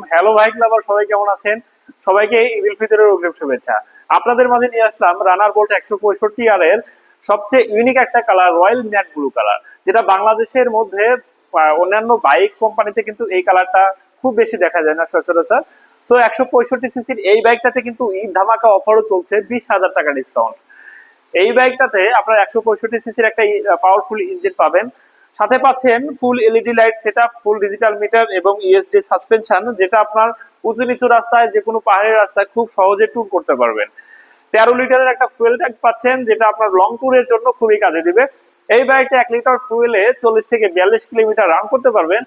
Hello bike লাভার, সবাই কেমন আছেন? সবাইকে ঈদ উল ফিতরের অগ্রিম শুভেচ্ছা। আপনাদের মাঝে নিয়ে আসলাম রানার বোল্ট 165 এর সবচেয়ে ইউনিক একটা colour, royal matte blue colour, যেটা বাংলাদেশের মধ্যে অন্যান্য বাইক কোম্পানিতে কিন্তু এই কালারটা খুব বেশি দেখা যায় না সচরাচর। সো 165 সিসির এই বাইকটাতে কিন্তু ঈদ ধামাকা অফারও চলছে, 20,000 টাকা ডিসকাউন্ট। এই বাইকটাতে আপনার 165 সিসির একটা পাওয়ারফুল ইঞ্জিন পাবেন, সাথে পাচ্ছেন ফুল LED light setup, full digital meter এবং ইএসডি সাসপেনশন, যেটা আপনার উঁচু নিচু রাস্তায়, যে কোনো পাহাড়ের রাস্তায় খুব সহজে ট্যুর করতে পারবেন। 13 লিটারের একটা ফুয়েল ট্যাঙ্ক পাচ্ছেন, যেটা আপনার লং ট্যুরের জন্য খুবই কাজে দিবে। এই বাইকটা 1 লিটার ফুয়েলে 40 থেকে 42 কিলোমিটার রান করতে পারবেন,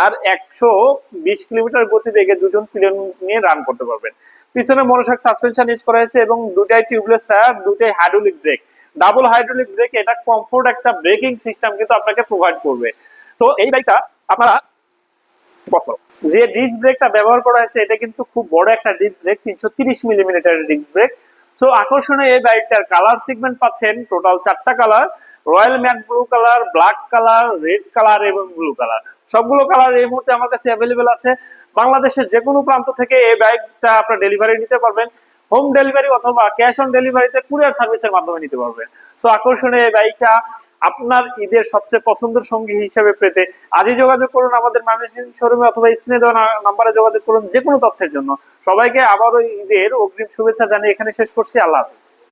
আর 120 কিলোমিটার গতিবেগে দুজন প্লেন নিয়ে রান করতে পারবেন। পিছনে মনোশক সাসপেনশন ইউজ করা হয়েছে এবং দুটাই টিউবলেস টায়ার, দুটাই hydraulic break, double hydraulic break. এটা কমফোর্ট একটা ব্রেকিং সিস্টেম কিন্তু আপনাকে প্রোভাইড করবে। তো এই বাইকটা আপনারা যে ডিস্ক ব্রেকটা ব্যবহার করা হয়েছে, এটা কিন্তু খুব বড় একটা ডিস্ক ব্রেক, 330 মিলিমিটারের ডিস্ক ব্রেক। সো আকর্ষণীয় এই বাইকটার কালার সেগমেন্ট পাচ্ছেন টোটাল 4টা colour: royal matte blue colour, black colour, red colour এবং ব্লু কালার। সবগুলো কালার এই মুহূর্তে আমার কাছে অ্যাভেলেবেল আছে। বাংলাদেশের যে কোনো প্রান্ত থেকে এই বাইকটা আপনার ডেলিভারি নিতে পারবেন, হোম ডেলিভারি অথবা ক্যাশ অন ডেলিভারিতে কুরিয়ার সার্ভিসের মাধ্যমে নিতে পারবেন। সো আকর্ষণীয় এই বাইকটা আপনার ঈদের সবচেয়ে পছন্দের সঙ্গী হিসেবে পেতে আজই যোগাযোগ করুন আমাদের ময়মনসিংহ শোরুমে, অথবা স্ক্রিনে দেওয়া নাম্বারে যোগাযোগ করুন যে কোনো তথ্যের জন্য। সবাইকে আবারও ঈদের অগ্রিম শুভেচ্ছা জানিয়ে এখানে শেষ করছি। আল্লাহ হাফেজ।